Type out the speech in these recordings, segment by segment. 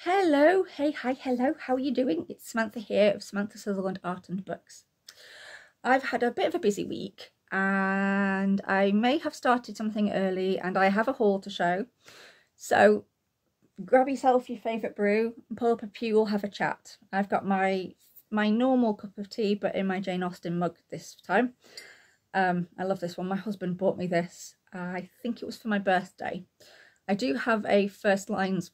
Hello, hey, hi, hello, how are you doing? It's Samantha here of Samantha Sutherland Art and Books. I've had a bit of a busy week and I may have started something early and I have a haul to show. So grab yourself your favourite brew and pull up a pew, we'll have a chat. I've got my normal cup of tea but in my Jane Austen mug this time. I love this one. My husband bought me this. I think it was for my birthday. I do have a First Lines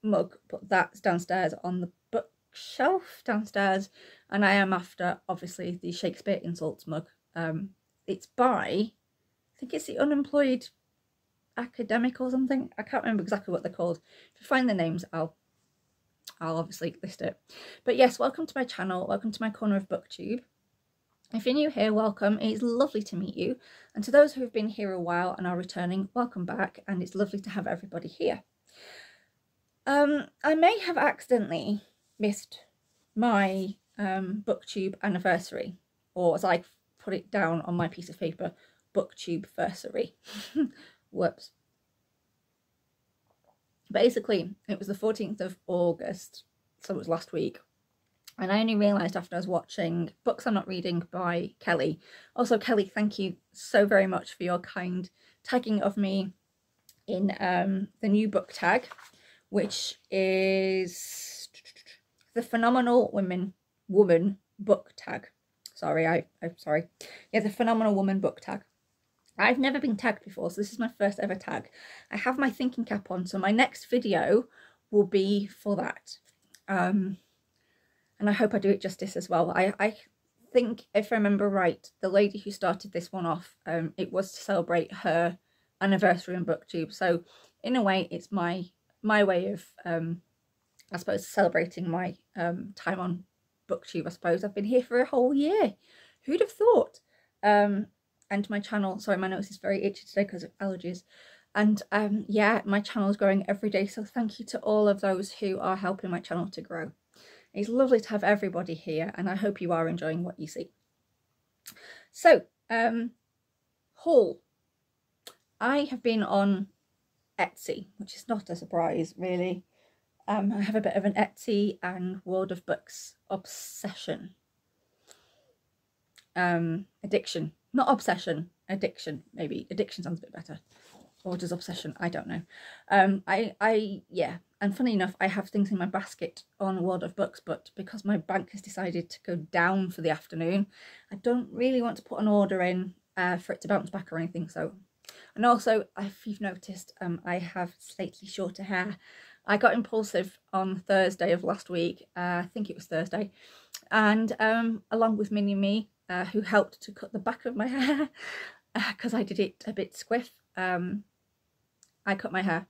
mug, but that's downstairs on the bookshelf downstairs, and I am after obviously the Shakespeare Insults mug. It's by, I think it's the Unemployed Academic or something. I can't remember exactly what they're called. If you find the names, I'll obviously list it. But yes, welcome to my channel, welcome to my corner of BookTube. If you're new here, welcome. It's lovely to meet you, and to those who have been here a while and are returning, welcome back, and it's lovely to have everybody here. I may have accidentally missed my BookTube anniversary, or as I put it down on my piece of paper, BookTube-versary. Whoops. Basically, it was the 14th of August, so it was last week. And I only realised after I was watching Books I'm Not Reading by Kelly. Also, Kelly, thank you so very much for your kind tagging of me in the new book tag, which is the Phenomenal Woman book tag. Sorry, I'm sorry. Yeah, the Phenomenal Woman book tag. I've never been tagged before, so this is my first ever tag. I have my thinking cap on, so my next video will be for that. And I hope I do it justice as well. I think, if I remember right, the lady who started this one off, it was to celebrate her anniversary on BookTube. So in a way, it's my way of, I suppose, celebrating my time on BookTube. I suppose I've been here for a whole year. Who'd have thought? And my channel, sorry, my nose is very itchy today because of allergies. And yeah, my channel is growing every day. So thank you to all of those who are helping my channel to grow. It's lovely to have everybody here, and I hope you are enjoying what you see. So, haul. I have been on Etsy, which is not a surprise, really. I have a bit of an Etsy and World of Books obsession. Addiction. Not obsession, addiction, maybe. Addiction sounds a bit better. Or does obsession? I don't know. Yeah. And funny enough, I have things in my basket on World of Books, but because my bank has decided to go down for the afternoon, I don't really want to put an order in for it to bounce back or anything. So, and also, if you've noticed, I have slightly shorter hair. I got impulsive on Thursday of last week. I think it was Thursday, and along with Mini Me, who helped to cut the back of my hair because I did it a bit squiff. I cut my hair.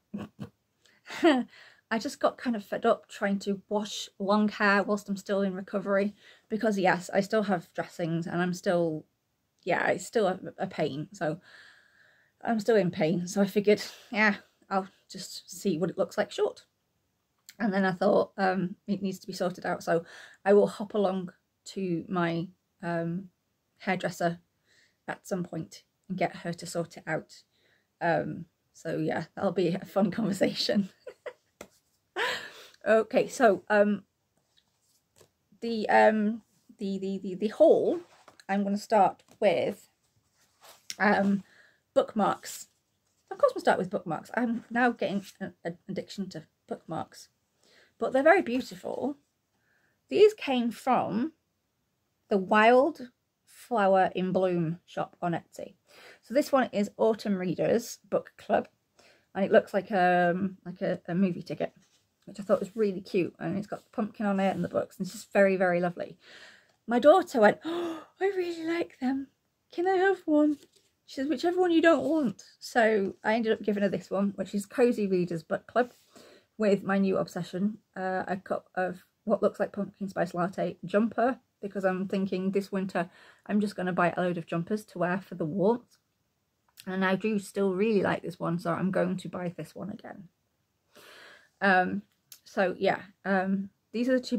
I just got kind of fed up trying to wash long hair whilst I'm still in recovery, because yes, I still have dressings and I'm still, yeah, it's still a pain. So I'm still in pain. So I figured, yeah, I'll just see what it looks like short. And then I thought it needs to be sorted out. So I will hop along to my hairdresser at some point and get her to sort it out. So yeah, that'll be a fun conversation. Okay, so the haul, I'm going to start with bookmarks. Of course, we'll start with bookmarks. I'm now getting an addiction to bookmarks, but they're very beautiful. These came from the TheWildflowerinBloom shop on Etsy. So this one is Autumn Readers Book Club, and it looks like a movie ticket, which I thought was really cute, and it's got the pumpkin on it and the books, and it's just very, very lovely. My daughter went, "Oh, I really like them. Can I have one?" She says, "Whichever one you don't want." So I ended up giving her this one, which is Cozy Readers Book Club, with my new obsession, a cup of what looks like pumpkin spice latte jumper, because I'm thinking this winter I'm just going to buy a load of jumpers to wear for the warmth. And I do still really like this one, so I'm going to buy this one again. So yeah, these are the two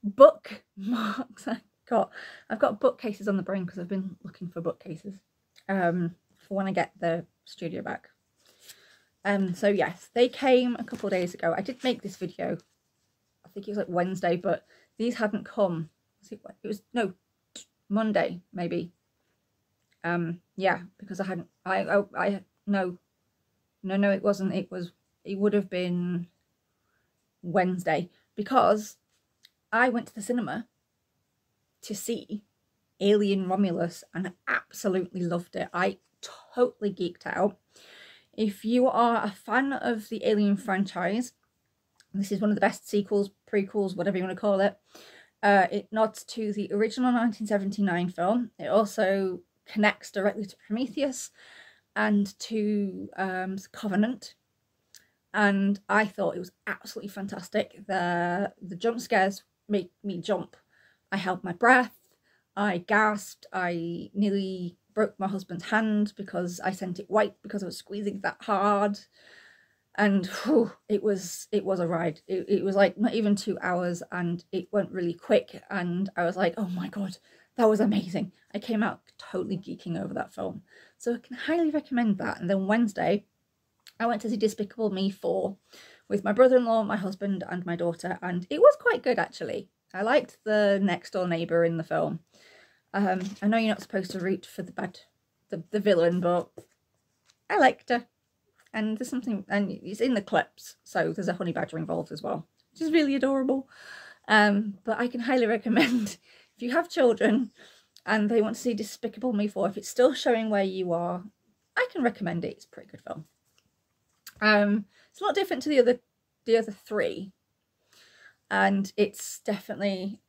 bookmarks I've got bookcases on the brain because I've been looking for bookcases for when I get the studio back. So yes, they came a couple of days ago. I did make this video, I think it was like Wednesday, but these hadn't come. It was, no, Monday maybe. Yeah, because no, it wasn't. It would have been Wednesday, because I went to the cinema to see Alien Romulus and I absolutely loved it. I totally geeked out. If you are a fan of the Alien franchise, this is one of the best sequels, prequels, whatever you want to call it. It nods to the original 1979 film. It also connects directly to Prometheus and to Covenant. And I thought it was absolutely fantastic. The jump scares make me jump. I held my breath. I gasped. I nearly broke my husband's hand because I sent it white because I was squeezing that hard. And whew, it was a ride. It was like not even 2 hours, and it went really quick. And I was like, oh my God, that was amazing. I came out totally geeking over that film. So I can highly recommend that. And then Wednesday, I went to see Despicable Me 4 with my brother-in-law, my husband and my daughter, and it was quite good actually. I liked the next door neighbour in the film. I know you're not supposed to root for the villain, but I liked her. And there's something, and it's in the clips, so there's a honey badger involved as well, which is really adorable. But I can highly recommend, if you have children and they want to see Despicable Me 4, if it's still showing where you are, I can recommend it. It's a pretty good film. It's a lot different to the other three, and it's definitely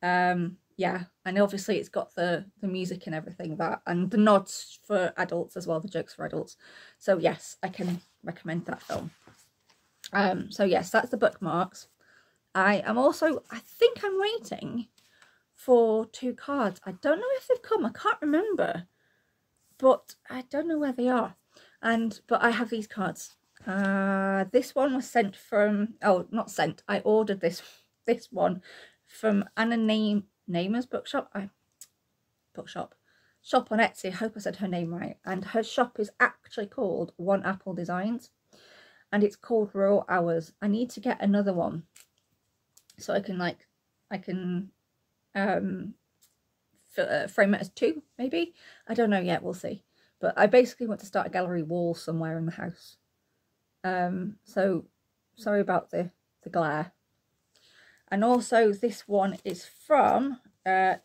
yeah, and obviously it's got the music and everything, that, and the nods for adults as well, the jokes for adults. So yes, I can recommend that film. So yes, that's the Bookmarks. I think I'm waiting for 2 cards. I don't know if they've come, I can't remember, but I don't know where they are. But I have these cards. This one was sent from, oh, not sent, I ordered this one from AnnaNeima's bookshop. Shop on Etsy. I hope I said her name right. And her shop is actually called OneAppleDesigns, and it's called Raw Hours. I need to get another one so I can frame it as 2 maybe. I don't know yet, we'll see. But I basically want to start a gallery wall somewhere in the house. So sorry about the glare. And also this one is from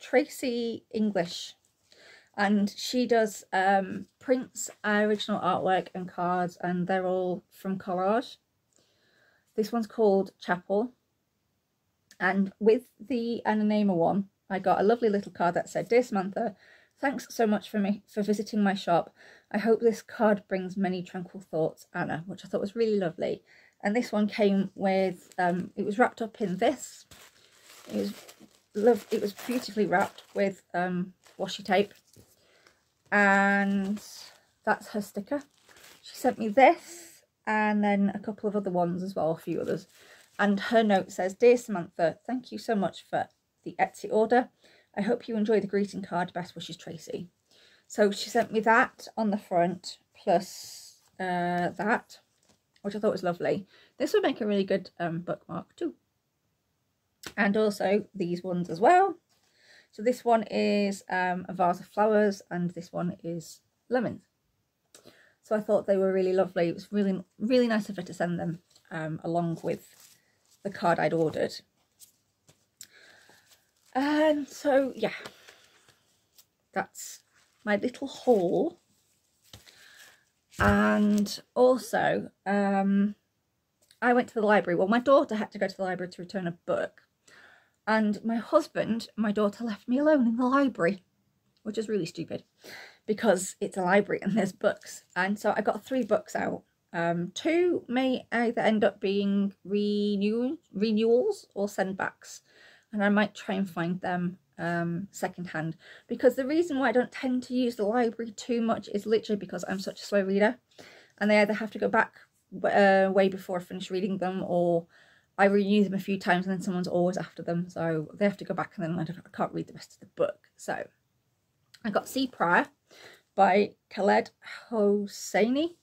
Tracy English, and she does prints, original artwork and cards, and they're all from collage. This one's called Chapel, and with the AnnaNeima one I got a lovely little card that said, "Dear Samantha, thanks so much for visiting my shop. I hope this card brings many tranquil thoughts, Anna," which I thought was really lovely. And this one came with, it was wrapped up in this. It was beautifully wrapped with washi tape. And that's her sticker. She sent me this, and then a couple of other ones as well, a few others. And her note says, "Dear Samantha, thank you so much for the Etsy order. I hope you enjoy the greeting card. Best wishes, Tracy." So she sent me that on the front, plus that, which I thought was lovely. This would make a really good bookmark too. And also these ones as well. So this one is a vase of flowers, and this one is lemons. So I thought they were really lovely. It was really, really nice of her to send them along with the card I'd ordered. And so yeah, that's my little haul. And also I went to the library. Well, my daughter had to go to the library to return a book, and my husband and my daughter left me alone in the library, which is really stupid because it's a library and there's books. And so I got 3 books out. 2 may either end up being renewals or sendbacks, and I might try and find them secondhand, because the reason why I don't tend to use the library too much is literally because I'm such a slow reader, and they either have to go back way before I finish reading them, or I renew them a few times and then someone's always after them, so they have to go back and then I can't read the rest of the book. So I got Sea Prior by Khaled Hosseini.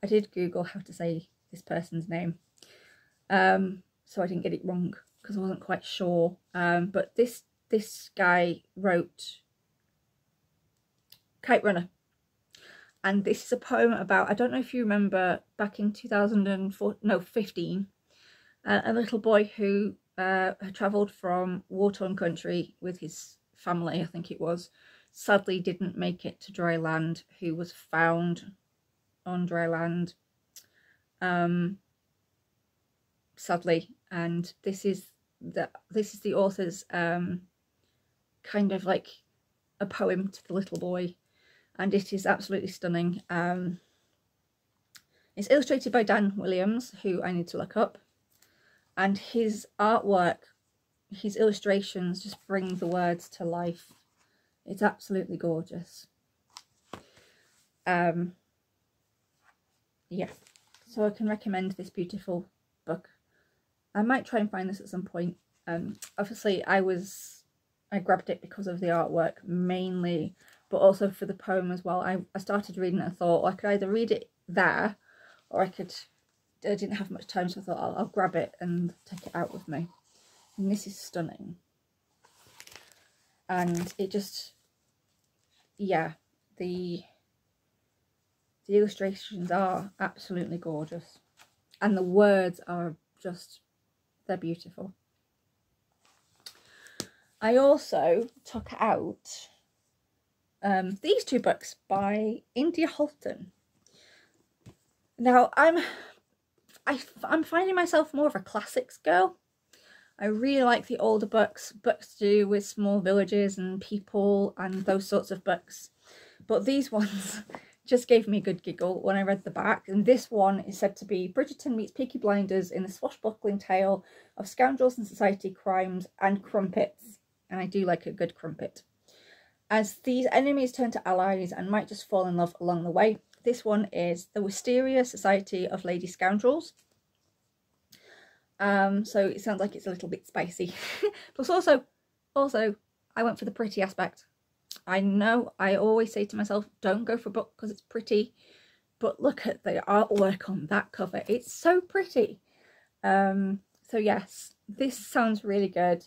I did Google how to say this person's name, so I didn't get it wrong because I wasn't quite sure. But this guy wrote Kite Runner, and this is a poem about, I don't know if you remember, back in 2015, a little boy who had travelled from war-torn country with his family, I think it was, sadly didn't make it to dry land, who was found on dry land, sadly. And this is the author's kind of like a poem to the little boy, and it is absolutely stunning. It's illustrated by Dan Williams, who I need to look up, and his artwork, his illustrations just bring the words to life. It's absolutely gorgeous. Yeah, so I can recommend this beautiful book. I might try and find this at some point. Obviously I grabbed it because of the artwork mainly, but also for the poem as well. I started reading it and thought, well, I could either read it there, or I didn't have much time, so I thought I'll grab it and take it out with me. And this is stunning. And it just, yeah, the illustrations are absolutely gorgeous, and the words are just, they're beautiful. I also took out these two books by India Halton. Now I'm finding myself more of a classics girl. I really like the older books to do with small villages and people and those sorts of books. But these ones just gave me a good giggle when I read the back. And this one is said to be Bridgerton meets Peaky Blinders in the swashbuckling tale of scoundrels and society crimes and crumpets. And I do like a good crumpet. As these enemies turn to allies and might just fall in love along the way. This one is The Wisteria Society of Lady Scoundrels. So it sounds like it's a little bit spicy. Plus also I went for the pretty aspect. I know I always say to myself, don't go for a book because it's pretty, but look at the artwork on that cover. It's so pretty. So yes, this sounds really good.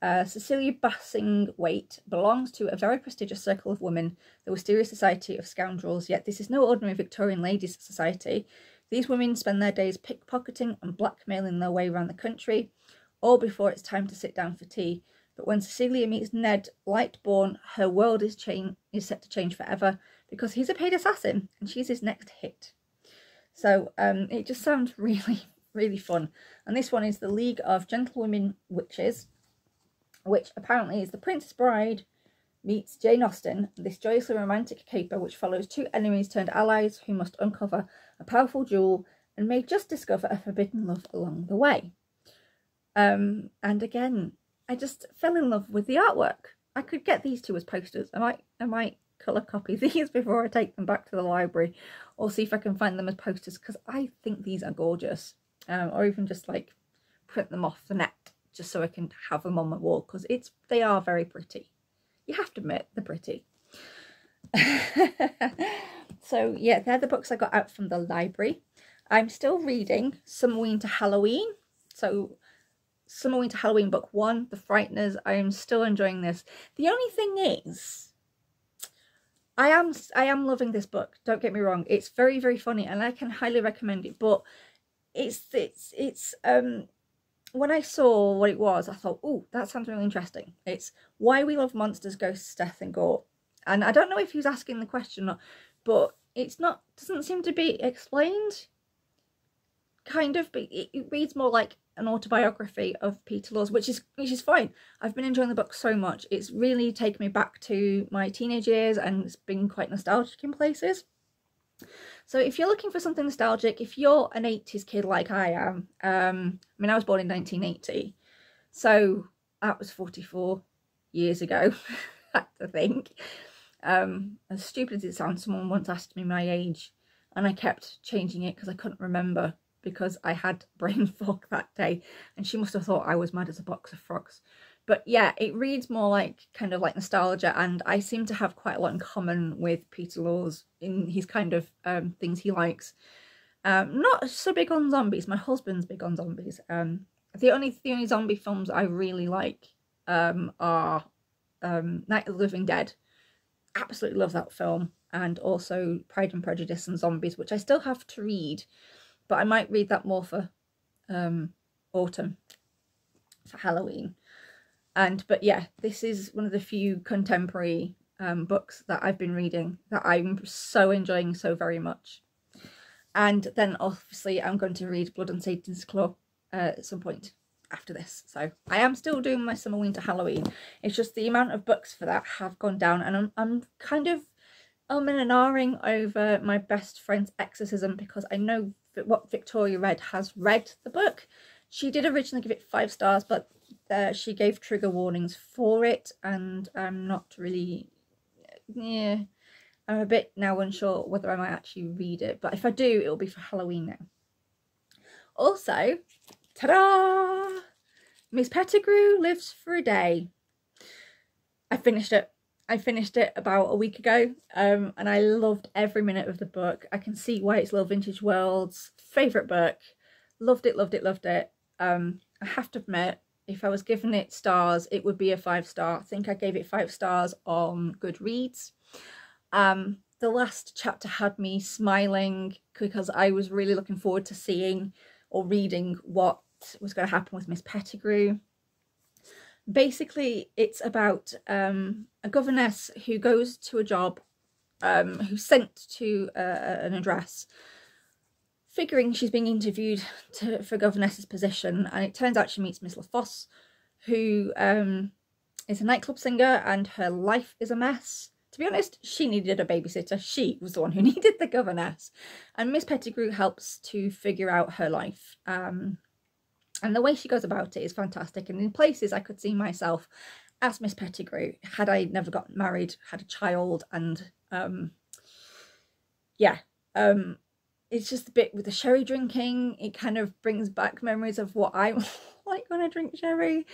Cecilia Bassingthwaighte belongs to a very prestigious circle of women, the Wisteria Society of Scoundrels, yet this is no ordinary Victorian ladies' society. These women spend their days pickpocketing and blackmailing their way around the country, all before it's time to sit down for tea. But when Cecilia meets Ned Lightbourne, her world is set to change forever, because he's a paid assassin and she's his next hit. So it just sounds really, really fun. And this one is The League of Gentlewomen Witches, which apparently is The Princess Bride meets Jane Austen, this joyously romantic caper which follows two enemies turned allies who must uncover a powerful jewel and may just discover a forbidden love along the way. And again, I just fell in love with the artwork. I could get these two as posters. I might colour copy these before I take them back to the library, or see if I can find them as posters, because I think these are gorgeous. Or even just like print them off the net just so I can have them on my wall, because they are very pretty. You have to admit, they're pretty. So yeah, they're the books I got out from the library. I'm still reading Summerween to Halloween. So Summerween to Halloween book 1, The Frighteners. I am still enjoying this. The only thing is, I am loving this book. Don't get me wrong. It's very, very funny and I can highly recommend it. But it's when I saw what it was, I thought, oh, that sounds really interesting. It's Why We Love Monsters, Ghosts, Death and Gore. And I don't know if he was asking the question or not, but doesn't seem to be explained. Kind of, but it reads more like an autobiography of Peter Laws, which is fine. I've been enjoying the book so much. It's really taken me back to my teenage years and it's been quite nostalgic in places. So if you're looking for something nostalgic, if you're an 80s kid like I am, I mean, I was born in 1980, so that was 44 years ago, I think. As stupid as it sounds, someone once asked me my age and I kept changing it because I couldn't remember, because I had brain fog that day and she must have thought I was mad as a box of frogs. But yeah, it reads more like kind of like nostalgia, and I seem to have quite a lot in common with Peter Laws in his kind of things he likes. Not so big on zombies. My husband's big on zombies. The only zombie films I really like are Night of the Living Dead. Absolutely love that film. And also Pride and Prejudice and Zombies, which I still have to read, but I might read that more for autumn, for Halloween. But yeah, this is one of the few contemporary books that I've been reading that I'm so enjoying so very much. And then obviously I'm going to read Blood on Satan's Claw at some point after this. So I am still doing my summer, winter, Halloween. It's just the amount of books for that have gone down, and I'm kind of in and ahhing over my best friend's exorcism, because I know that what Victoria read has read the book. She did originally give it 5 stars, but she gave trigger warnings for it, and I'm not really, yeah, I'm a bit now unsure whether I might actually read it, but if I do, it'll be for Halloween now. Also, ta-da! Miss Pettigrew Lives for a Day. I finished it. I finished it about a week ago, and I loved every minute of the book. I can see why it's Little Vintage World's favourite book. Loved it, loved it, loved it. I have to admit, if I was giving it stars, it would be a 5-star. I think I gave it 5 stars on Goodreads. The last chapter had me smiling because I was really looking forward to seeing or reading what was going to happen with Miss Pettigrew. Basically, it's about a governess who goes to a job, who's sent to an address, figuring she's being interviewed for governess's position, and it turns out she meets Miss LaFosse, who is a nightclub singer, and her life is a mess. To be honest, she needed a babysitter. She was the one who needed the governess, and Miss Pettigrew helps to figure out her life. And the way she goes about it is fantastic, and in places I could see myself as Miss Pettigrew had I never got married, had a child, and yeah, it's just a bit with the sherry drinking. It kind of brings back memories of what I like when I drink sherry.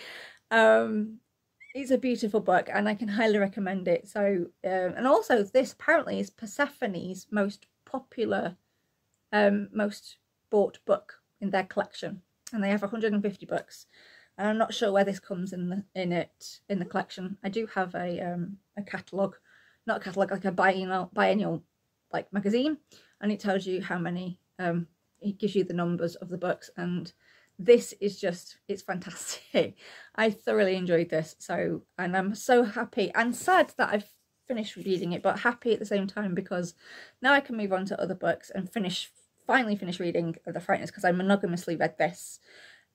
It's a beautiful book, and I can highly recommend it. So, and also this apparently is Persephone's most popular, most bought book in their collection. And they have 150 books, and I'm not sure where this comes in the collection. I do have a catalogue, not a catalogue, like a biennial like magazine, and it tells you how many. It gives you the numbers of the books, and this is just, it's fantastic. I thoroughly enjoyed this, so, and I'm so happy and sad that I've finished reading it, but happy at the same time, because now I can move on to other books and finally finish reading The Frighteners, because I monogamously read this.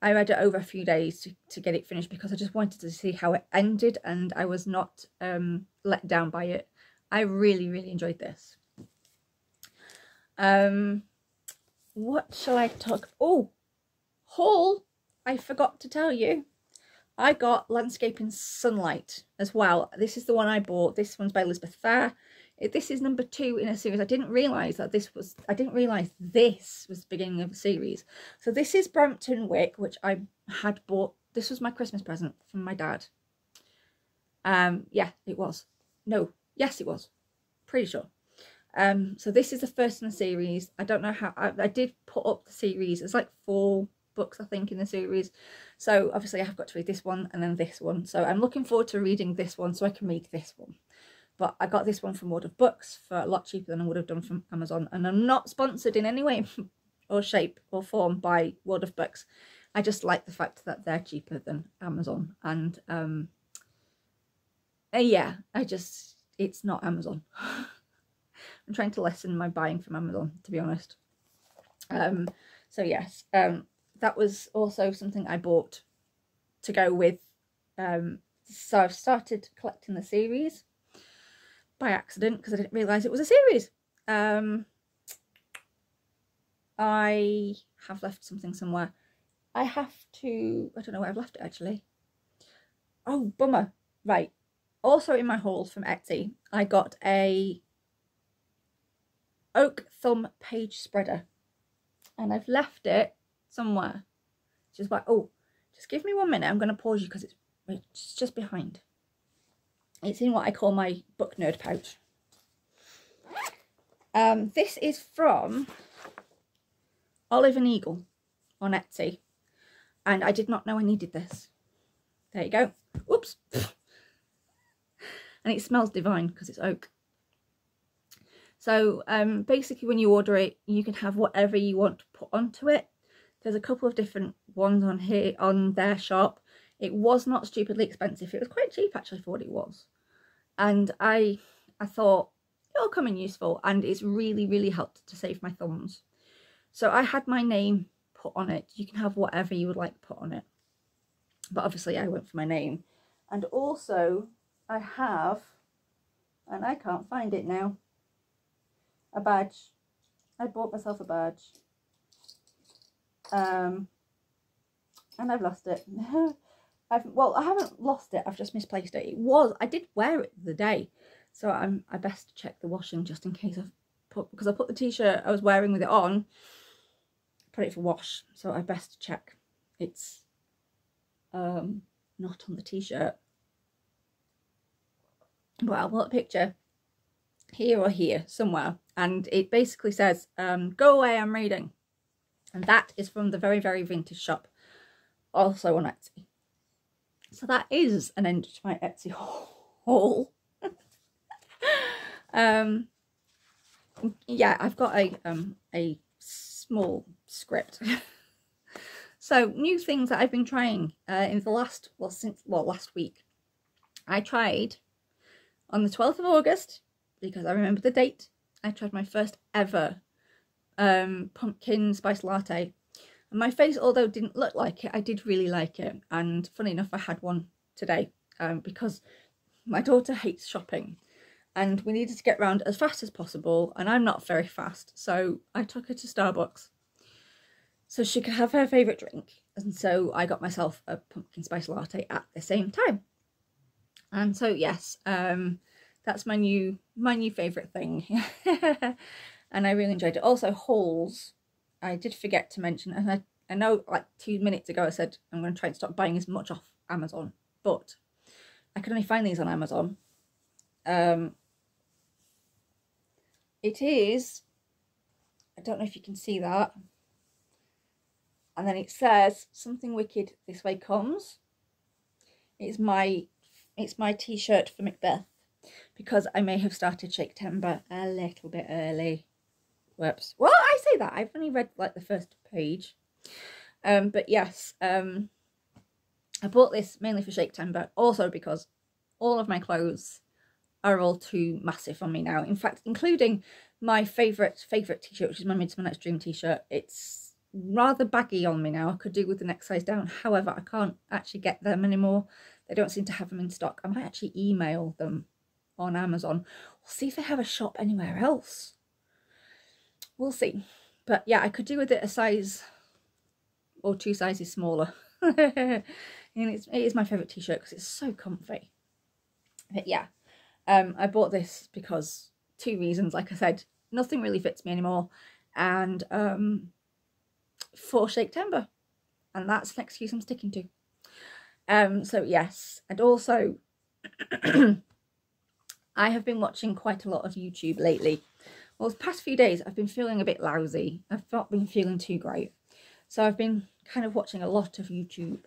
I read it over a few days to get it finished, because I just wanted to see how it ended, and I was not let down by it. I really, really enjoyed this. What shall I talk? Oh, haul! I forgot to tell you. I got Landscape in Sunlight as well. This is the one I bought. This one's by Elizabeth Fair. This is number 2 in a series. I didn't realise that this was the beginning of a series. So this is Brampton Wick, which I had bought. This was my Christmas present from my dad. Yeah, it was. No, yes, it was. Pretty sure. So this is the first in the series. I don't know how, I did put up the series. It's like 4 books, I think, in the series. So obviously I have got to read this one and then this one. So I'm looking forward to reading this one so I can read this one. But I got this one from World of Books for a lot cheaper than I would have done from Amazon. And I'm not sponsored in any way or shape or form by World of Books. I just like the fact that they're cheaper than Amazon. And yeah, it's not Amazon. I'm trying to lessen my buying from Amazon, to be honest. So yes, that was also something I bought to go with. So I've started collecting the series by accident, because I didn't realise it was a series. I have left something somewhere. I don't know where I've left it actually. Oh, bummer. Right. Also in my haul from Etsy, I got a oak thumb page spreader, and I've left it somewhere. Which is why, oh, just give me 1 minute. I'm going to pause you because it's just behind. It's in what I call my book nerd pouch. This is from OliveandEagle on Etsy, and I did not know I needed this. There you go. Oops. And it smells divine because it's oak. So basically when you order it, you can have whatever you want to put onto it. There's a couple of different ones on here on their shop. It was not stupidly expensive. It was quite cheap actually for what it was. And I thought it'll come in useful, and it's really, really helped to save my thumbs. So I had my name put on it. You can have whatever you would like put on it. But obviously I went for my name. And also I have, and I can't find it now, a badge. I bought myself a badge. And I've lost it. Well, I haven't lost it, I've just misplaced it. I did wear it the day. So I best check the washing just in case because I put the t-shirt I was wearing with it on, put it for wash. So I best check it's not on the t-shirt. But I'll put a picture here or here somewhere, and it basically says go away, I'm reading. And that is from the Very Very Vintage shop, also on Etsy. So that is an end to my Etsy haul. Yeah, I've got a small script. So new things that I've been trying in the last week. I tried on the 12th of August, because I remember the date, I tried my first ever pumpkin spice latte. And my face, although didn't look like it, I did really like it. And funny enough, I had one today because my daughter hates shopping and we needed to get around as fast as possible, and I'm not very fast, so I took her to Starbucks so she could have her favourite drink. And so I got myself a pumpkin spice latte at the same time. And so yes, that's my new favourite thing. And I really enjoyed it. Also hauls, I did forget to mention, and I know like 2 minutes ago I said I'm going to try and stop buying as much off Amazon, but I could only find these on Amazon. It is, I don't know if you can see that, and then it says something wicked this way comes. It's my t-shirt for Macbeth, because I may have started Shaktember a little bit early. Whoops. Well, I say that, I've only read like the first page. But yes, I bought this mainly for Shaktember, also because all of my clothes are all too massive on me now. In fact, including my favourite t-shirt, which is my Midsummer Night's Dream t-shirt. It's rather baggy on me now. I could do with the next size down. However, I can't actually get them anymore. They don't seem to have them in stock. I might actually email them on Amazon. We'll see if they have a shop anywhere else. We'll see. But yeah, I could do with it a size or 2 sizes smaller. And it is my favourite t-shirt because it's so comfy. But yeah, I bought this because 2 reasons. Like I said, nothing really fits me anymore, and for Shaktember, and that's an excuse I'm sticking to. So yes, and also I have been watching quite a lot of YouTube lately. Well, the past few days I've been feeling a bit lousy. I've not been feeling too great, so I've been kind of watching a lot of YouTube.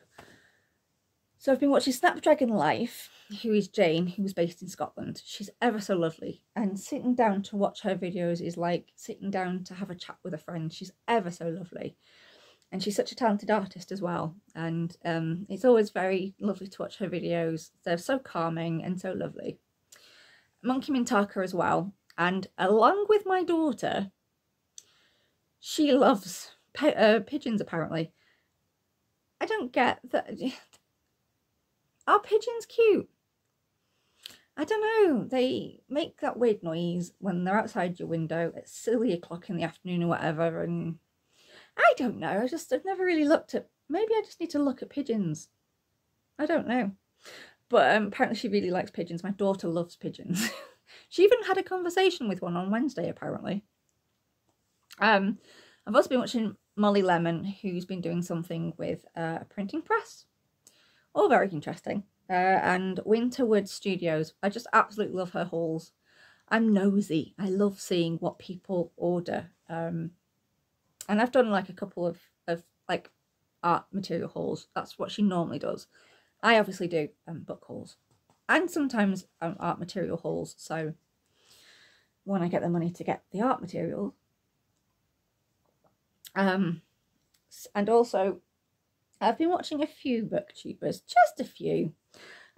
So I've been watching Snapdragon Life, who is Jane, who was based in Scotland. She's ever so lovely, and sitting down to watch her videos is like sitting down to have a chat with a friend. She's ever so lovely, and she's such a talented artist as well, and it's always very lovely to watch her videos. They're so calming and so lovely. monkeymintaka as well, and along with my daughter, she loves pigeons apparently. I don't get that. Are pigeons cute? I don't know. They make that weird noise when they're outside your window at silly o'clock in the afternoon or whatever, and I don't know. I've never really looked at. Maybe I just need to look at pigeons. I don't know. But apparently she really likes pigeons. My daughter loves pigeons. She even had a conversation with one on Wednesday, apparently. I've also been watching Molly Lemon, who's been doing something with a printing press. All very interesting. And Winterwood Studios. I just absolutely love her hauls. I'm nosy. I love seeing what people order. And I've done like a couple of like art material hauls. That's what she normally does. I obviously do book hauls and sometimes art material hauls. So when I get the money to get the art material, and also I've been watching a few booktubers, just a few.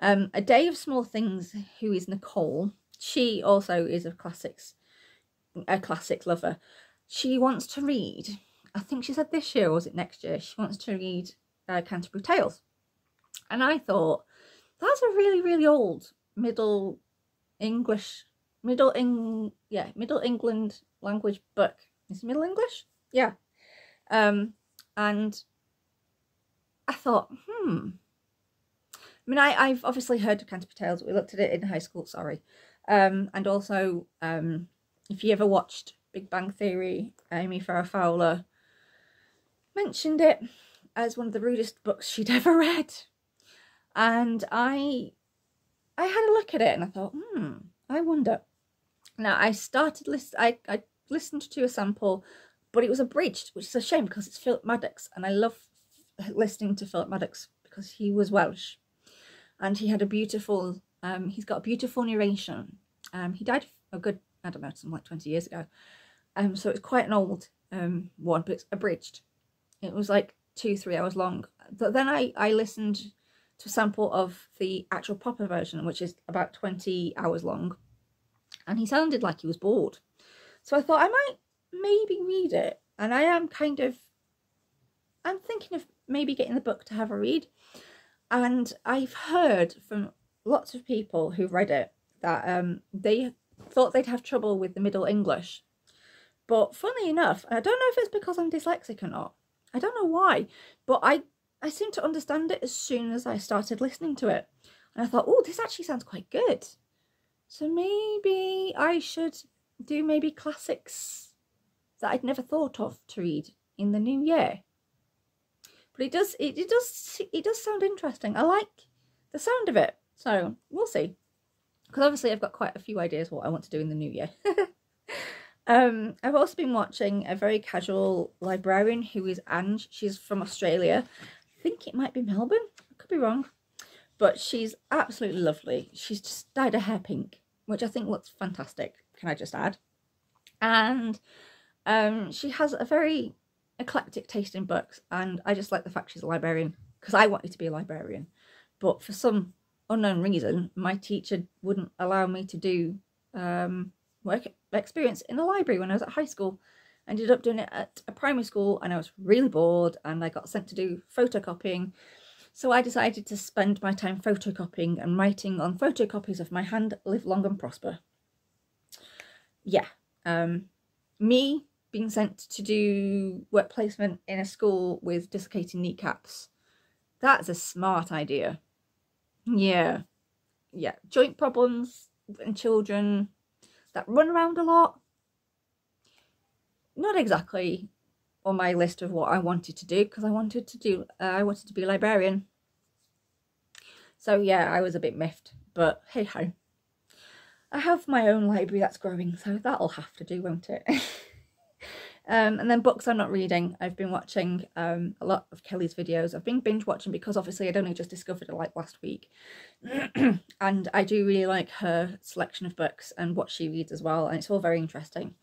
A Day of Small Things, who is Nicole. She also is a classics lover. She wants to read, I think she said this year or was it next year, she wants to read Canterbury Tales. And I thought, that's a really, really old Middle England language book. Is it Middle English? Yeah. And I thought, I mean, I've obviously heard of Canterbury Tales. We looked at it in high school, sorry. And also, if you ever watched Big Bang Theory, Amy Farrah Fowler mentioned it as one of the rudest books she'd ever read. And I had a look at it and I thought, I wonder. Now, I listened to a sample, but it was abridged, which is a shame because it's Philip Maddox. And I love listening to Philip Maddox because he was Welsh. And he had a beautiful, he's got a beautiful narration. He died a good, I don't know, something like 20 years ago. So it's quite an old one, but it's abridged. It was like 2-3 hours long. But then I listened to a sample of the actual proper version, which is about 20 hours long. And he sounded like he was bored. So I thought I might maybe read it. And I'm thinking of maybe getting the book to have a read. And I've heard from lots of people who've read it that they thought they'd have trouble with the Middle English. But funnily enough, and I don't know if it's because I'm dyslexic or not, I don't know why, but I seemed to understand it as soon as I started listening to it. And I thought, oh, this actually sounds quite good. So maybe I should do maybe classics that I'd never thought of to read in the new year. But it does sound interesting. I like the sound of it. So we'll see. Because obviously I've got quite a few ideas what I want to do in the new year. I've also been watching a very casual librarian who is Ange. She's from Australia. I think it might be Melbourne. I could be wrong. But she's absolutely lovely. She's just dyed her hair pink, which I think looks fantastic. Can I just add? And she has a very eclectic taste in books, and I just like the fact she's a librarian because I wanted to be a librarian, but for some unknown reason my teacher wouldn't allow me to do work experience in a library when I was at high school. I ended up doing it at a primary school and I was really bored and I got sent to do photocopying, so I decided to spend my time photocopying and writing on photocopies of my hand, live long and prosper. Yeah, me being sent to do work placement in a school with dislocated kneecaps. That's a smart idea. Yeah. Joint problems and children that run around a lot. Not exactly on my list of what I wanted to do, because I wanted to be a librarian. So yeah, I was a bit miffed, but hey ho. I have my own library that's growing, so that'll have to do, won't it? And then books I'm not reading. I've been watching a lot of Kelly's videos. I've been binge watching because obviously I'd only just discovered it like last week. And I do really like her selection of books and what she reads as well. And it's all very interesting.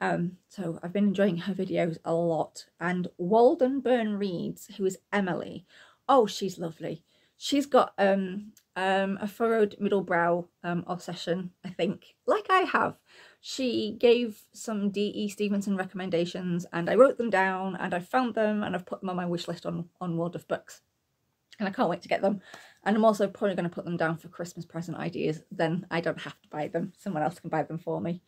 So I've been enjoying her videos a lot. And Woldenburn reads, who is Emily. Oh, she's lovely. She's got a furrowed middle brow obsession, I think, like I have. She gave some D.E. Stevenson recommendations and I wrote them down and I found them and I've put them on my wish list on World of Books. And I can't wait to get them. And I'm also probably going to put them down for Christmas present ideas. Then I don't have to buy them. Someone else can buy them for me.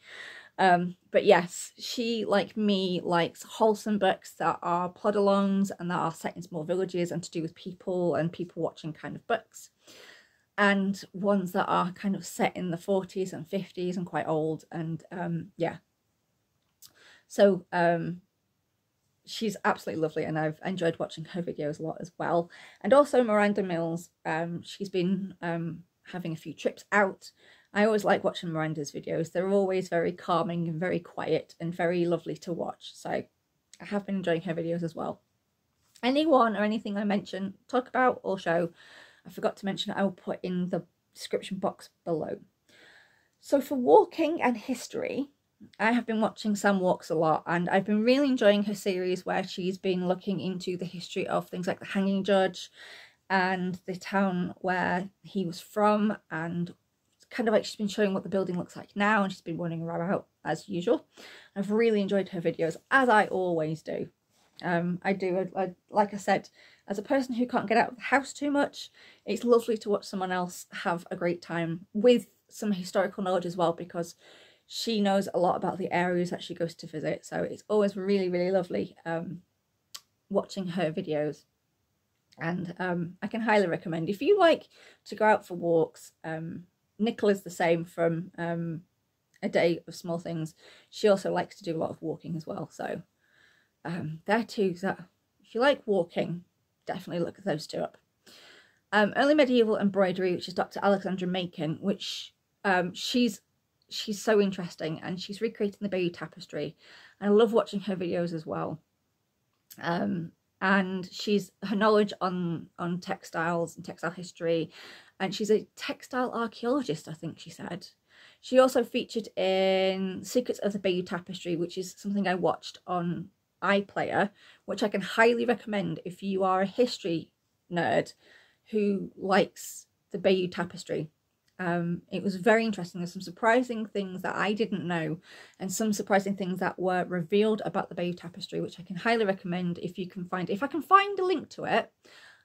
But yes, she, like me, likes wholesome books that are plod-alongs and that are set in small villages and to do with people and people watching kind of books. And ones that are kind of set in the 40s and 50s and quite old. And yeah. So she's absolutely lovely and I've enjoyed watching her videos a lot as well. And also Miranda Mills, she's been having a few trips out. I always like watching Miranda's videos. They're always very calming and very quiet and very lovely to watch. So I have been enjoying her videos as well. Anyone or anything I mention, talk about or show, I forgot to mention, I will put in the description box below. So for walking and history, I have been watching SamWalksALot, and I've been really enjoying her series where she's been looking into the history of things like the hanging judge and the town where he was from, and kind of like she's been showing what the building looks like now, and she's been running around as usual. I've really enjoyed her videos, as I always do. Like I said, as a person who can't get out of the house too much, it's lovely to watch someone else have a great time with some historical knowledge as well, because she knows a lot about the areas that she goes to visit. So it's always really, really lovely watching her videos. And I can highly recommend, if you like to go out for walks, Nicole is the same from A Day of Small Things. She also likes to do a lot of walking as well. So there too, so if you like walking, definitely look those two up. Early Medieval Embroidery, which is Dr. Alexandra Makin, which she's so interesting, and she's recreating the Bayeux tapestry. I love watching her videos as well. And her knowledge on textiles and textile history, and she's a textile archaeologist, I think she said. She also featured in Secrets of the Bayeux Tapestry, which is something I watched on iPlayer, which I can highly recommend if you are a history nerd who likes the Bayeux Tapestry. It was very interesting. There's some surprising things that I didn't know, and some surprising things that were revealed about the Bayeux Tapestry, which I can highly recommend if you can find. If I can find a link to it,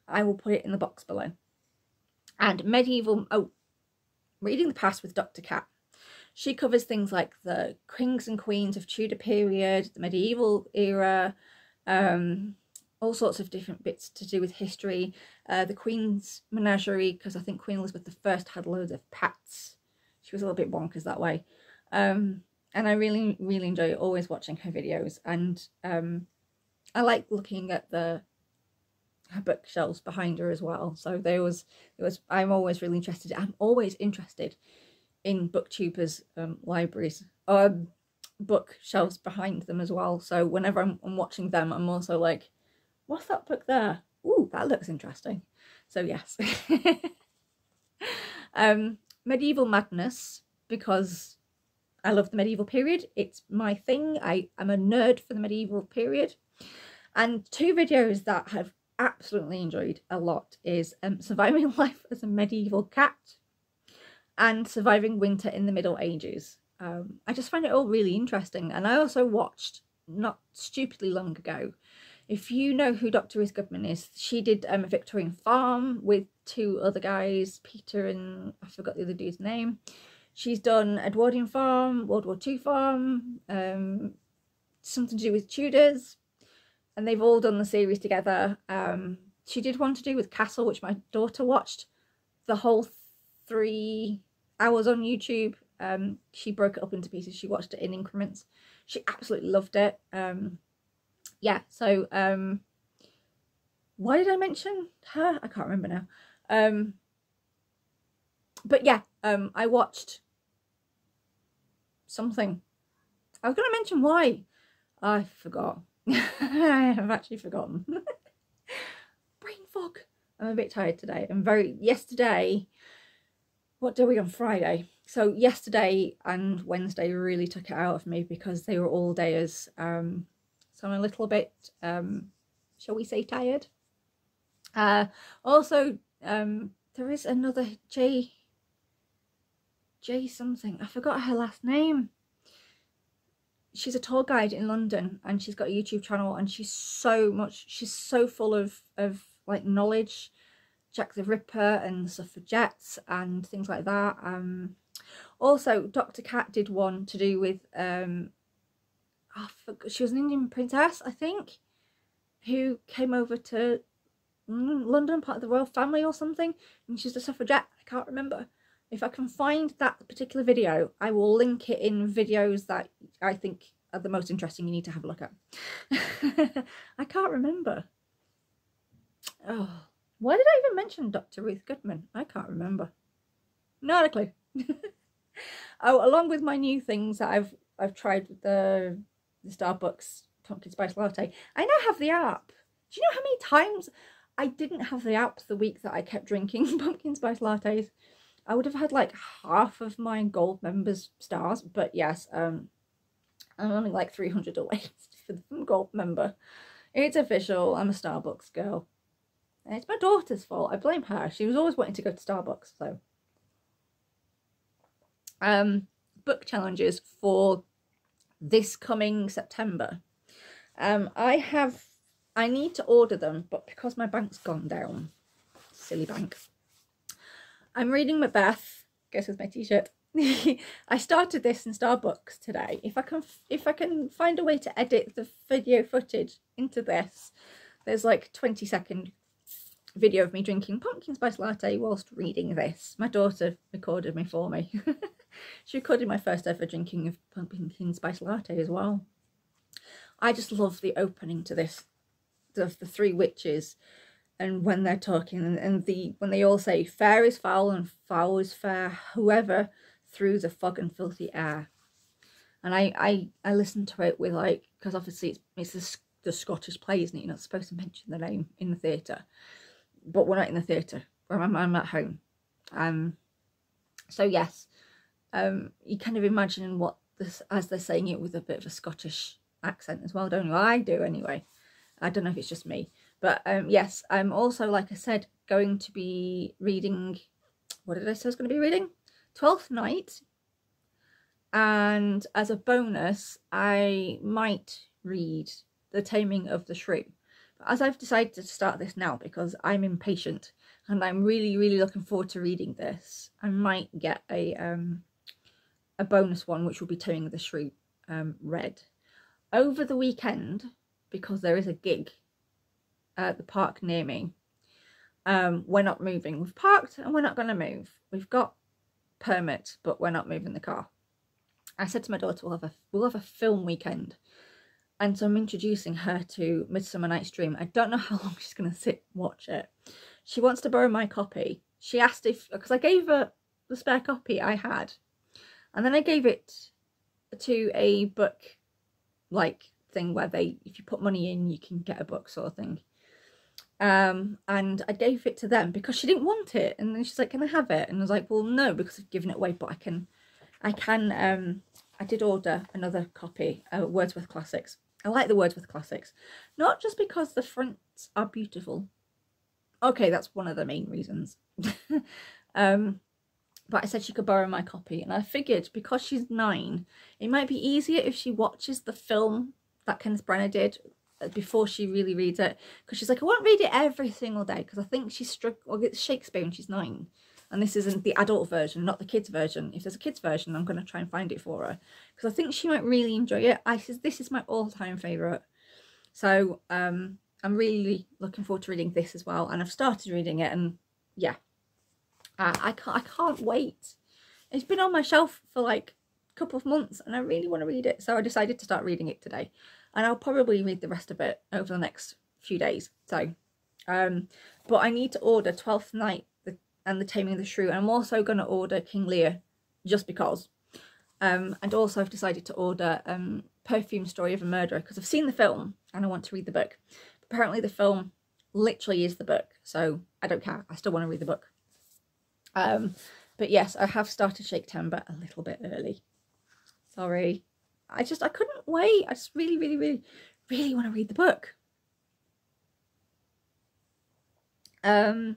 I will put it in the box below. And medieval, Reading the Past with Dr. Cat. She covers things like the kings and queens of Tudor period, the medieval era, all sorts of different bits to do with history. The Queen's Menagerie, because I think Queen Elizabeth I had loads of pets. She was a little bit bonkers that way. And I really, really enjoy always watching her videos. And I like looking at her bookshelves behind her as well. So I'm always really interested. I'm always interested in BookTubers libraries, bookshelves behind them as well. So whenever I'm watching them, I'm also like, what's that book there? Ooh, that looks interesting. So yes. Medieval Madness, because I love the medieval period. It's my thing. I'm a nerd for the medieval period. And two videos that I've absolutely enjoyed a lot is Surviving Life as a Medieval Cat and Surviving Winter in the Middle Ages. I just find it all really interesting. And I also watched, not stupidly long ago, if you know who Dr. Ruth Goodman is, she did a Victorian farm with two other guys, Peter and I forgot the other dude's name. She's done Edwardian farm, World War II farm, something to do with Tudors, and they've all done the series together. She did one to do with Castle, which my daughter watched the whole 3 hours on YouTube. She broke it up into pieces. She watched it in increments. She absolutely loved it. Yeah, so why did I mention her? I can't remember now. But yeah, I watched something. I was going to mention why. I forgot. I have actually forgotten. Brain fog. I'm a bit tired today. Yesterday, what day are we on? Friday. So yesterday and Wednesday really took it out of me because they were all dayers. So I'm a little bit, shall we say, tired. Also, there is another J something. I forgot her last name. She's a tour guide in London, and she's got a YouTube channel, and she's so full of like knowledge. Jack the Ripper and the suffragettes and things like that. Also, Dr. Cat did one to do with she was an Indian princess, I think, who came over to London, part of the royal family or something, and she's a suffragette. I can't remember. If I can find that particular video, I will link it in videos that I think are the most interesting. You need to have a look at. I can't remember. Oh, why did I even mention Dr. Ruth Goodman? I can't remember. Not a clue. Oh, along with my new things that I've tried with the Starbucks pumpkin spice latte. I now have the app. Do you know how many times I didn't have the app the week that I kept drinking pumpkin spice lattes? I would have had like half of my gold members stars, but yes, I'm only like 300 away from gold member. It's official, I'm a Starbucks girl. And it's my daughter's fault, I blame her. She was always wanting to go to Starbucks, so. Book challenges for this coming September. I need to order them, but because my bank's gone down, silly bank, I'm reading Macbeth. Guess with my t-shirt. I started this in Starbucks today. If I can find a way to edit the video footage into this, there's like 20-second video of me drinking pumpkin spice latte whilst reading this. My daughter recorded me for me. She recorded my first ever drinking of pumpkin spice latte as well. I just love the opening to this, of the three witches, and when they're talking, and when they all say, fair is foul and foul is fair, whoever through the fog and filthy air. And I listened to it with, like, because obviously it's the Scottish play, isn't it? You're not supposed to mention the name in the theatre, but we're not in the theatre, I'm at home. So yes, you kind of imagine what this, as they're saying it with a bit of a Scottish accent as well, don't you? I do anyway. I don't know if it's just me, but yes, I'm also, like I said, going to be reading, what did I say I was going to be reading? 12th Night, and as a bonus I might read The Taming of the Shrew. But as I've decided to start this now because I'm impatient and I'm really looking forward to reading this, I might get a bonus one, which will be Taming of the Shrew read over the weekend, because there is a gig at the park near me. We're not moving. We've parked and we're not going to move. We've got permits, but we're not moving the car. I said to my daughter, we'll have a film weekend, and so I'm introducing her to Midsummer Night's Dream. I don't know how long she's going to sit and watch it. She wants to borrow my copy. She asked if, because I gave her the spare copy I had, and then I gave it to a book like thing where if you put money in, you can get a book sort of thing. And I gave it to them because she didn't want it, and then she's like, can I have it? And I was like, well, no, because I've given it away, but I did order another copy, Wordsworth Classics. I like the Wordsworth Classics, not just because the fronts are beautiful. Okay, that's one of the main reasons. But I said she could borrow my copy, and I figured because she's 9, it might be easier if she watches the film that Kenneth Branagh did before she really reads it, because she's like, I won't read it every single day, because I think she's struggling. It's Shakespeare and she's 9, and this isn't the adult version, not the kids version. If there's a kids version, I'm going to try and find it for her, because I think she might really enjoy it. This is my all-time favourite, so I'm really looking forward to reading this as well, and I've started reading it, and yeah, I can't wait. It's been on my shelf for like a couple of months and I really want to read it, so I decided to start reading it today, and I'll probably read the rest of it over the next few days. So but I need to order 12th Night and The Taming of the Shrew, and I'm also going to order King Lear just because, and also I've decided to order Perfume Story of a Murderer, because I've seen the film and I want to read the book. Apparently the film literally is the book, so I don't care, I still want to read the book. But yes, I have started Shakespeare a little bit early. Sorry. I couldn't wait. I just really want to read the book. So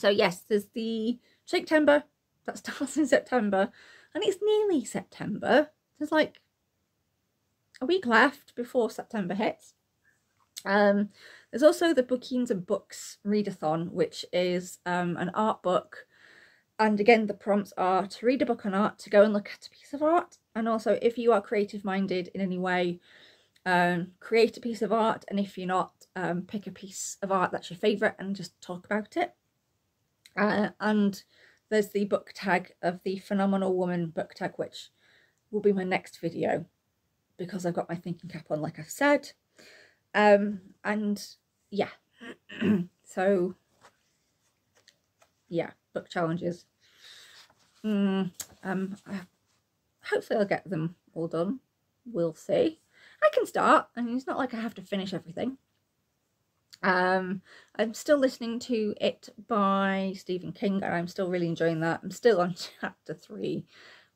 yes, there's the Shakespeare that starts in September, and it's nearly September. There's like a week left before September hits. There's also the Bookings and Books readathon, which is an art book, and again the prompts are to read a book on art, to go and look at a piece of art, and also if you are creative minded in any way, create a piece of art, and if you're not, pick a piece of art that's your favourite and just talk about it. And there's the book tag of the Phenomenal Woman book tag, which will be my next video because I've got my thinking cap on, like I've said. And yeah, so yeah, book challenges. Hopefully I'll get them all done. We'll see. I can start, and it's not like I have to finish everything. I'm still listening to It by Stephen King, and I'm still really enjoying that. I'm still on chapter 3.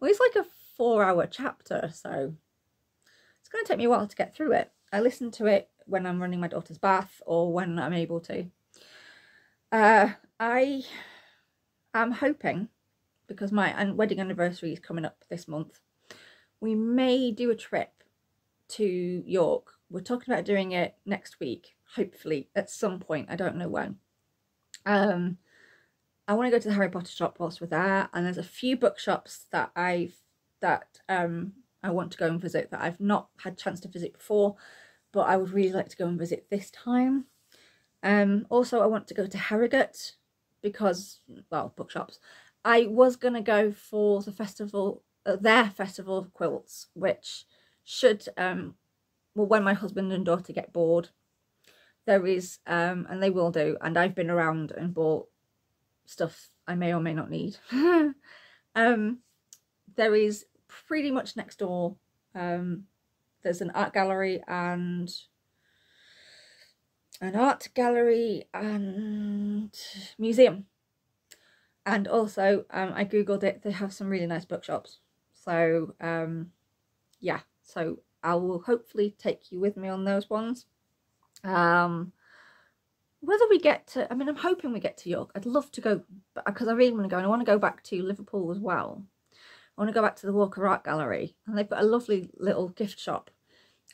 Well, it's like a 4-hour chapter, so it's going to take me a while to get through it. I listen to it when I'm running my daughter's bath or when I'm able to. I am hoping, because my wedding anniversary is coming up this month, we may do a trip to York. We're talking about doing it next week, hopefully at some point. I don't know when. I want to go to the Harry Potter shop whilst we're there, and there's a few bookshops that I want to go and visit that I've not had a chance to visit before, but I would really like to go and visit this time. Also, I want to go to Harrogate because, well, bookshops. I was going to go for the festival, their festival of quilts, which should, well, when my husband and daughter get bored, there is, and they will do, and I've been around and bought stuff I may or may not need. There is pretty much next door, there's an art gallery and museum. And also, I googled it, they have some really nice bookshops. So, yeah, so I will hopefully take you with me on those ones. Whether we get to, I mean, I'm hoping we get to York. I'd love to go, because I really want to go, and I want to go back to Liverpool as well. I want to go back to the Walker Art Gallery, and they've got a lovely little gift shop,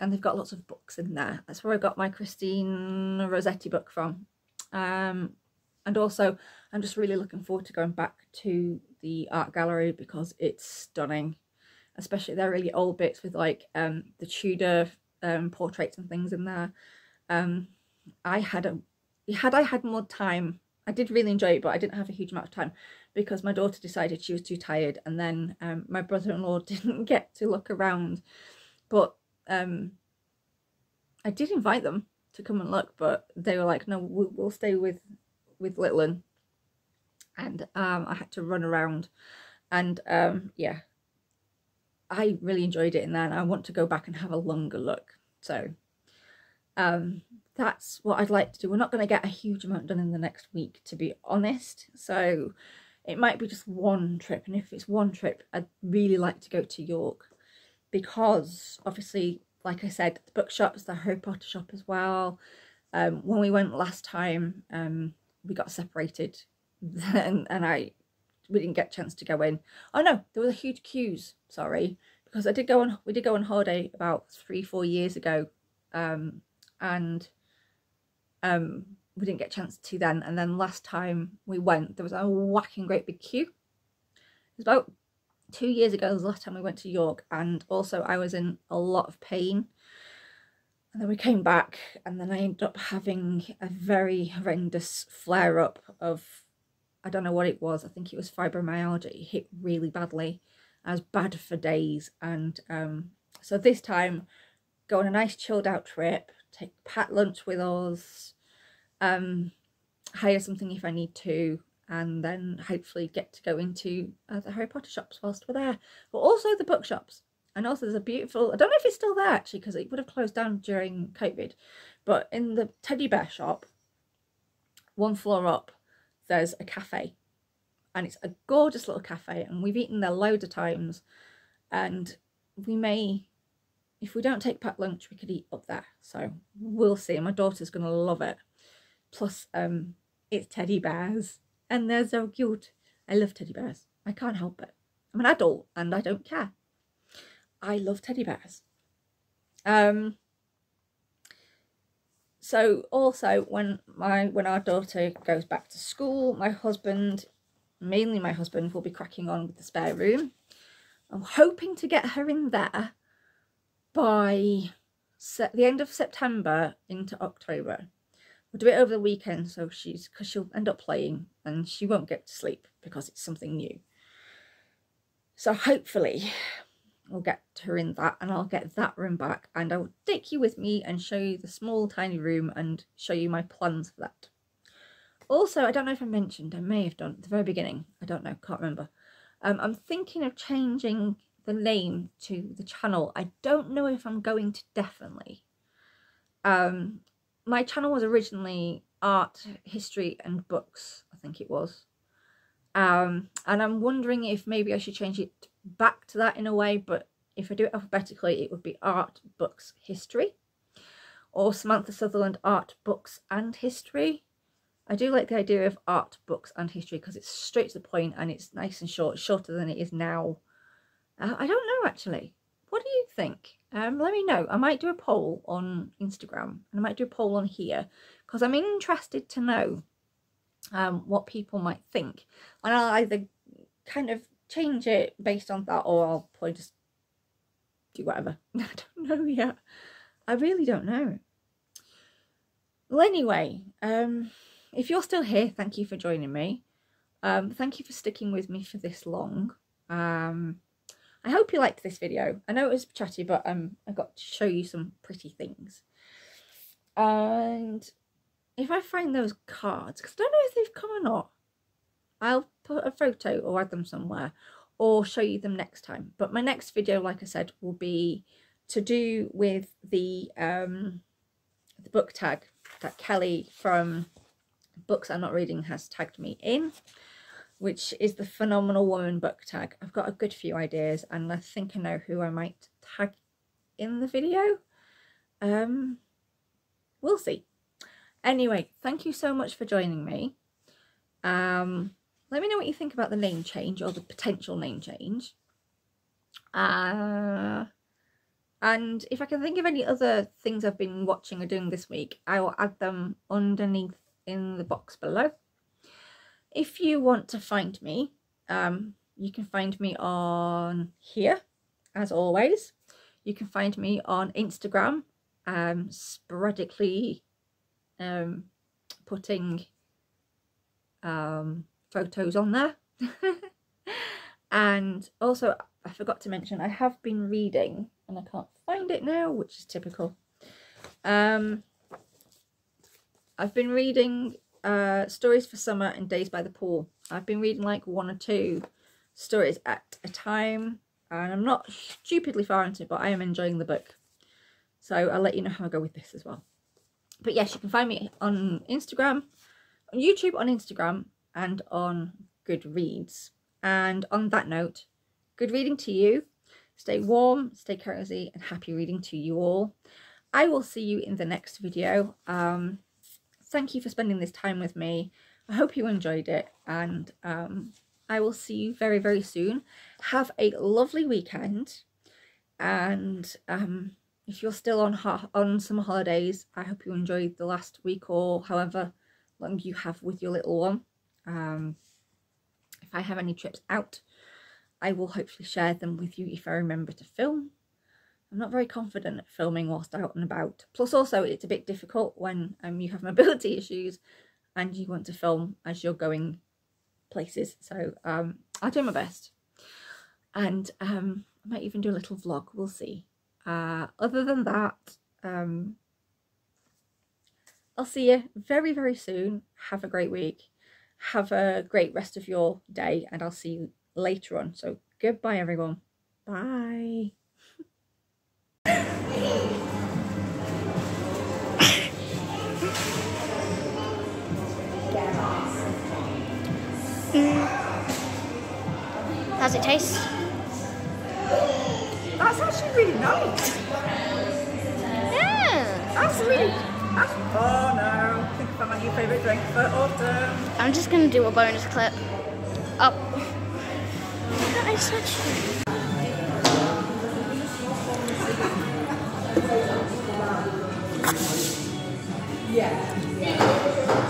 and they've got lots of books in there. That's where I got my Christine Rossetti book from. And also, I'm just really looking forward to going back to the art gallery because it's stunning, especially their really old bits with like the Tudor portraits and things in there. Had I had more time, I did really enjoy it, but I didn't have a huge amount of time because my daughter decided she was too tired, and then my brother-in-law didn't get to look around. But I did invite them to come and look, but they were like, no, we'll stay with little one. And I had to run around, and yeah, I really enjoyed it in there, and I want to go back and have a longer look. So that's what I'd like to do. We're not going to get a huge amount done in the next week, to be honest, so it might be just one trip. And if it's one trip, I'd really like to go to York, because obviously, like I said, the bookshops, the Harry Potter shop as well. When we went last time, we got separated and we didn't get a chance to go in. Oh no, there were huge queues, sorry, because we did go on holiday about 3-4 years ago, and we didn't get a chance to then. And then last time we went, there was a whacking great big queue. It was about 2 years ago, was the last time we went to York, and also I was in a lot of pain. And then we came back, and then I ended up having a very horrendous flare-up of, I don't know what it was, I think it was fibromyalgia. It hit really badly. I was bad for days, and so this time, go on a nice chilled out trip, take packed lunch with us, hire something if I need to, and then hopefully get to go into the Harry Potter shops whilst we're there, but also the bookshops. And also there's a beautiful, I don't know if it's still there actually, because it would have closed down during COVID, but in the teddy bear shop, one floor up, there's a cafe, and it's a gorgeous little cafe, and we've eaten there loads of times, and we may, if we don't take packed lunch, we could eat up there, so we'll see. My daughter's gonna love it. Plus it's teddy bears, and they're so cute. I love teddy bears, I can't help it. I'm an adult and I don't care. I love teddy bears. So also when our daughter goes back to school, my husband, mainly my husband, will be cracking on with the spare room. I'm hoping to get her in there by the end of September into October. We'll do it over the weekend, so because she'll end up playing and she won't get to sleep because it's something new. So hopefully we'll get her in that, and I'll get that room back, and I will take you with me and show you the small tiny room and show you my plans for that. Also, I don't know if I mentioned, I may have done at the very beginning, I don't know, can't remember. I'm thinking of changing the name to the channel. I don't know if I'm going to definitely. My channel was originally Art, History and Books, I think it was. And I'm wondering if maybe I should change it back to that in a way, but if I do it alphabetically, it would be Art, Books, History. Or Samantha Sutherland, Art, Books and History. I do like the idea of Art, Books and History because it's straight to the point and it's nice and short, shorter than it is now. I don't know actually. What do you think? Let me know. I might do a poll on Instagram and I might do a poll on here because I'm interested to know what people might think. And I'll either kind of change it based on that or I'll probably just do whatever. I don't know yet. I really don't know. Well, anyway, if you're still here, thank you for joining me. Thank you for sticking with me for this long. I hope you liked this video. I know it was chatty, but I got to show you some pretty things. And if I find those cards, because I don't know if they've come or not, I'll put a photo or add them somewhere or show you them next time. But my next video, like I said, will be to do with the book tag that Kelly from Books I'm Not Reading has tagged me in, which is the Phenomenal Woman book tag. I've got a good few ideas and I think I know who I might tag in the video. We'll see. Anyway, thank you so much for joining me. Let me know what you think about the name change or the potential name change. And if I can think of any other things I've been watching or doing this week, I will add them underneath in the box below. If you want to find me, you can find me on here, as always. You can find me on Instagram, sporadically putting photos on there. And also, I forgot to mention, I have been reading, and I can't find it now, which is typical. I've been reading Stories for Summer and Days by the Pool. I've been reading like 1 or 2 stories at a time, and I'm not stupidly far into it, but I am enjoying the book. So I'll let you know how I go with this as well. But yes, you can find me on Instagram, on YouTube, on Instagram, and on Goodreads. And on that note, good reading to you. Stay warm, stay cozy, and happy reading to you all. I will see you in the next video. Thank you for spending this time with me. I hope you enjoyed it, and I will see you very, very soon. Have a lovely weekend, and if you're still on summer holidays, I hope you enjoyed the last week or however long you have with your little one. If I have any trips out, I will hopefully share them with you if I remember to film. I'm not very confident at filming whilst out and about. Plus also it's a bit difficult when you have mobility issues and you want to film as you're going places. So I'll do my best. And I might even do a little vlog, we'll see. Other than that, I'll see you very, very soon. Have a great week. Have a great rest of your day, and I'll see you later on. So goodbye everyone. Bye. How's it taste? That's actually really nice. Yeah. Oh no. Think about my new favourite drink for autumn. I'm just going to do a bonus clip. Up. I such... Yeah.